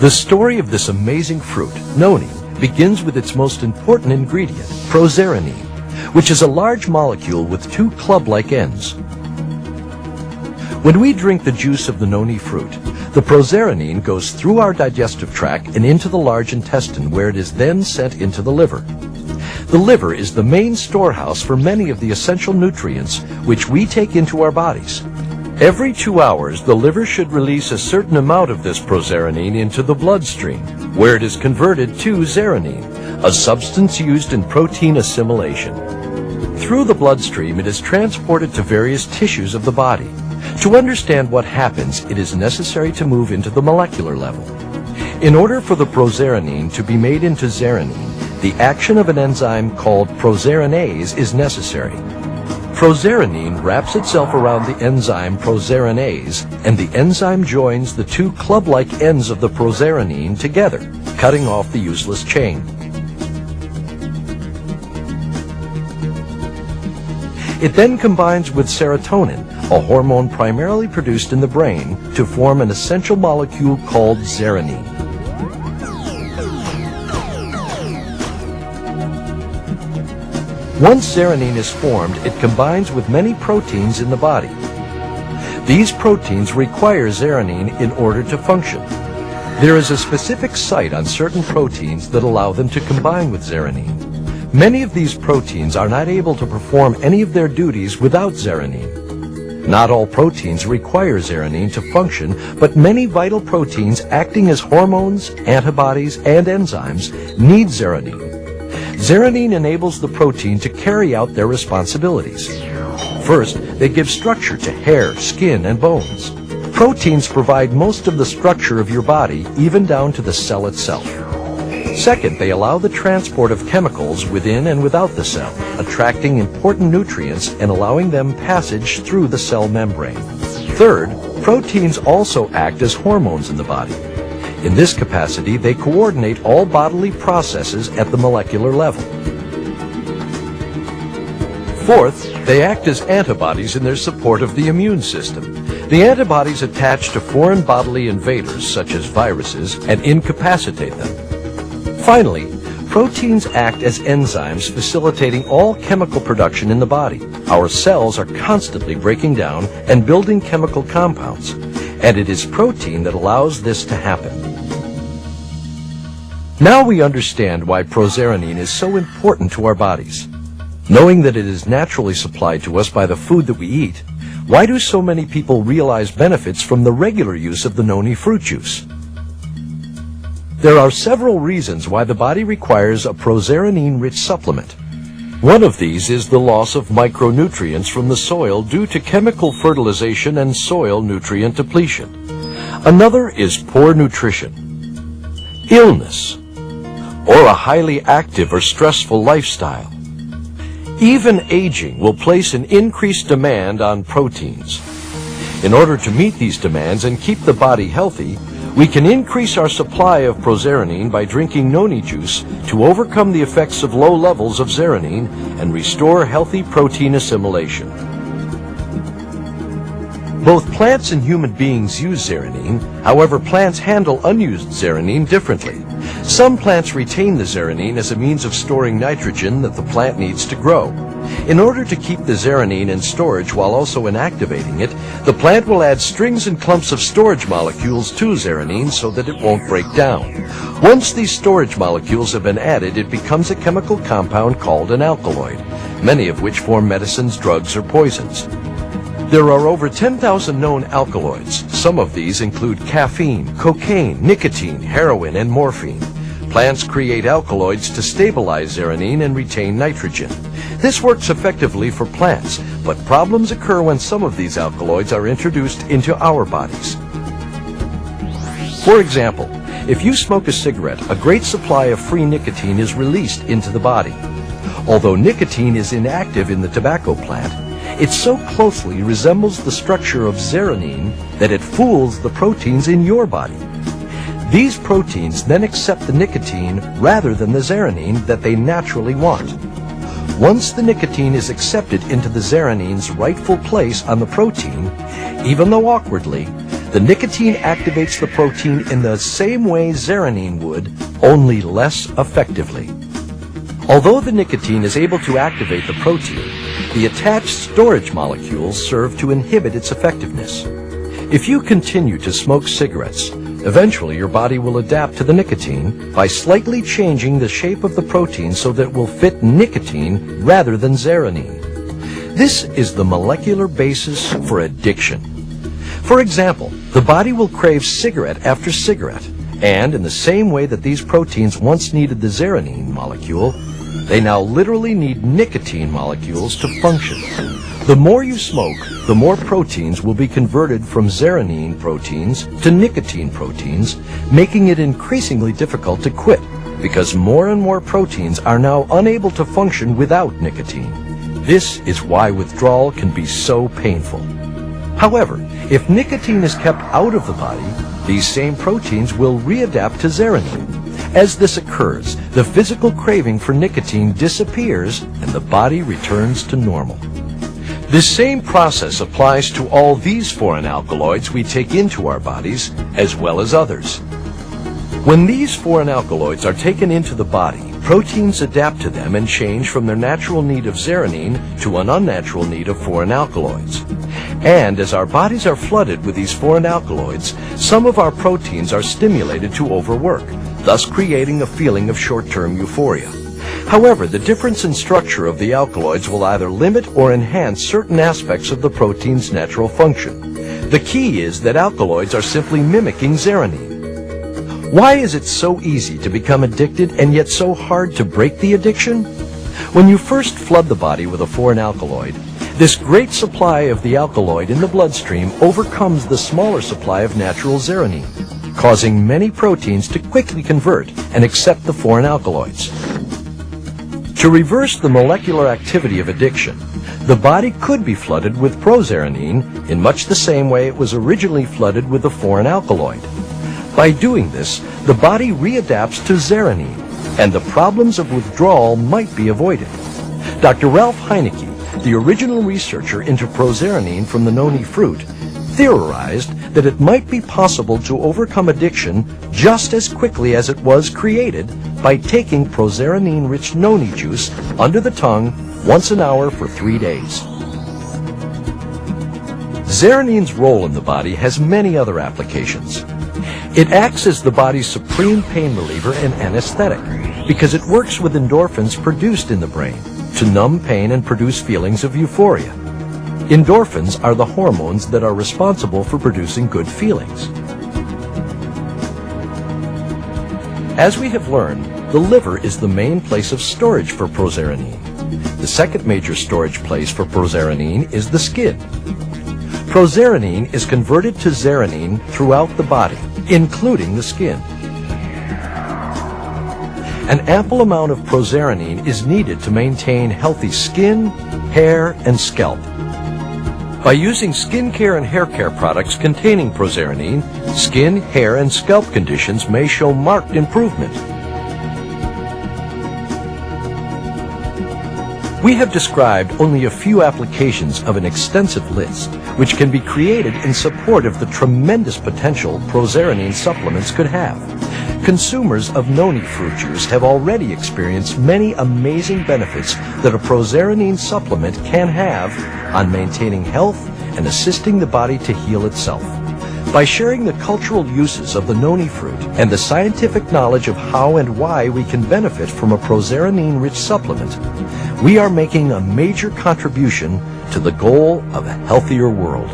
The story of this amazing fruit, noni, begins with its most important ingredient, proserpine, which is a large molecule with two club-like ends. When we drink the juice of the noni fruit, the proserpine goes through our digestive tract and into the large intestine, where it is then sent into the liver. The liver is the main storehouse for many of the essential nutrients which we take into our bodies. Every 2 hours, the liver should release a certain amount of this proserpine into the bloodstream, where it is converted to zearanin, a substance used in protein assimilation. Through the bloodstream, it is transported to various tissues of the body. To understand what happens, it is necessary to move into the molecular level. In order for the proserpine to be made into zearanin, the action of an enzyme called prosearinase is necessary. Proserpine wraps itself around the enzyme prosearinase, and the enzyme joins the two club-like ends of the proserpine together, cutting off the useless chain. It then combines with serotonin, a hormone primarily produced in the brain, to form an essential molecule called zearanin. Once zearanin is formed, it combines with many proteins in the body. These proteins require zearanin in order to function. There is a specific site on certain proteins that allow them to combine with zearanin. Many of these proteins are not able to perform any of their duties without zearanin. Not all proteins require zearanin to function, but many vital proteins acting as hormones, antibodies, and enzymes need zearanin. Zearanin enables the protein to carry out their responsibilities. First, they give structure to hair, skin, and bones. Proteins provide most of the structure of your body, even down to the cell itself. Second, they allow the transport of chemicals within and without the cell, attracting important nutrients and allowing them passage through the cell membrane. Third, proteins also act as hormones in the body. In this capacity, they coordinate all bodily processes at the molecular level. Fourth, they act as antibodies in their support of the immune system. The antibodies attach to foreign bodily invaders, such as viruses, and incapacitate them. Finally, proteins act as enzymes facilitating all chemical production in the body. Our cells are constantly breaking down and building chemical compounds, and it is protein that allows this to happen. Now we understand why proserpine is so important to our bodies. Knowing that it is naturally supplied to us by the food that we eat, why do so many people realize benefits from the regular use of the noni fruit juice? There are several reasons why the body requires a proserpine-rich supplement. One of these is the loss of micronutrients from the soil due to chemical fertilization and soil nutrient depletion. Another is poor nutrition, illness, or a highly active or stressful lifestyle. Even aging will place an increased demand on proteins. In order to meet these demands and keep the body healthy, we can increase our supply of proserpine by drinking noni juice to overcome the effects of low levels of zearanin and restore healthy protein assimilation. Both plants and human beings use zearanin. However, plants handle unused zearanin differently. Some plants retain the zearanin as a means of storing nitrogen that the plant needs to grow. In order to keep the zearanin in storage while also inactivating it, the plant will add strings and clumps of storage molecules to zearanin so that it won't break down. Once these storage molecules have been added, it becomes a chemical compound called an alkaloid, many of which form medicines, drugs, or poisons. There are over 10,000 known alkaloids. Some of these include caffeine, cocaine, nicotine, heroin, and morphine. Plants create alkaloids to stabilize zearanin and retain nitrogen. This works effectively for plants, but problems occur when some of these alkaloids are introduced into our bodies. For example, if you smoke a cigarette, a great supply of free nicotine is released into the body. Although nicotine is inactive in the tobacco plant, it so closely resembles the structure of zearanin that it fools the proteins in your body. These proteins then accept the nicotine rather than the zearanin that they naturally want. Once the nicotine is accepted into the zearanin's rightful place on the protein, even though awkwardly, The nicotine activates the protein in the same way zeranine would, only less effectively. Although the nicotine is able to activate the protein, the attached storage molecules serve to inhibit its effectiveness. If you continue to smoke cigarettes, eventually your body will adapt to the nicotine by slightly changing the shape of the protein so that it will fit nicotine rather than zeranine. This is the molecular basis for addiction. For example, the body will crave cigarette after cigarette, and in the same way that these proteins once needed the zeranine molecule, they now literally need nicotine molecules to function. The more you smoke, the more proteins will be converted from zeranine proteins to nicotine proteins, making it increasingly difficult to quit, because more and more proteins are now unable to function without nicotine. This is why withdrawal can be so painful. However, if nicotine is kept out of the body, these same proteins will readapt to zeranine. As this occurs, the physical craving for nicotine disappears and the body returns to normal. This same process applies to all these foreign alkaloids we take into our bodies, as well as others. When these foreign alkaloids are taken into the body, proteins adapt to them and change from their natural need of zeranine to an unnatural need of foreign alkaloids. And as our bodies are flooded with these foreign alkaloids, some of our proteins are stimulated to overwork, thus creating a feeling of short-term euphoria. However, the difference in structure of the alkaloids will either limit or enhance certain aspects of the protein's natural function. The key is that alkaloids are simply mimicking zeranine. Why is it so easy to become addicted and yet so hard to break the addiction? When you first flood the body with a foreign alkaloid, this great supply of the alkaloid in the bloodstream overcomes the smaller supply of natural zeranine, causing many proteins to quickly convert and accept the foreign alkaloids. To reverse the molecular activity of addiction, the body could be flooded with prozeranine in much the same way it was originally flooded with the foreign alkaloid. By doing this, the body readapts to zeranine, and the problems of withdrawal might be avoided. Dr. Ralph Heinecke, the original researcher into prozeranine from the noni fruit, theorized that it might be possible to overcome addiction just as quickly as it was created by taking prozeranine-rich noni juice under the tongue once an hour for 3 days. Zeranine's role in the body has many other applications. It acts as the body's supreme pain reliever and anesthetic because it works with endorphins produced in the brain to numb pain and produce feelings of euphoria. Endorphins are the hormones that are responsible for producing good feelings. As we have learned, the liver is the main place of storage for prozeranine. The second major storage place for prozeranine is the skin. Prozeranine is converted to zeranine throughout the body, including the skin. An ample amount of prozeranine is needed to maintain healthy skin, hair, and scalp. By using skincare and hair care products containing prozeranine, skin, hair, and scalp conditions may show marked improvement. We have described only a few applications of an extensive list, which can be created in support of the tremendous potential prozeranine supplements could have. Consumers of noni fruit juice have already experienced many amazing benefits that a prozeranine supplement can have on maintaining health and assisting the body to heal itself. By sharing the cultural uses of the noni fruit and the scientific knowledge of how and why we can benefit from a prozeranine-rich supplement, we are making a major contribution to the goal of a healthier world.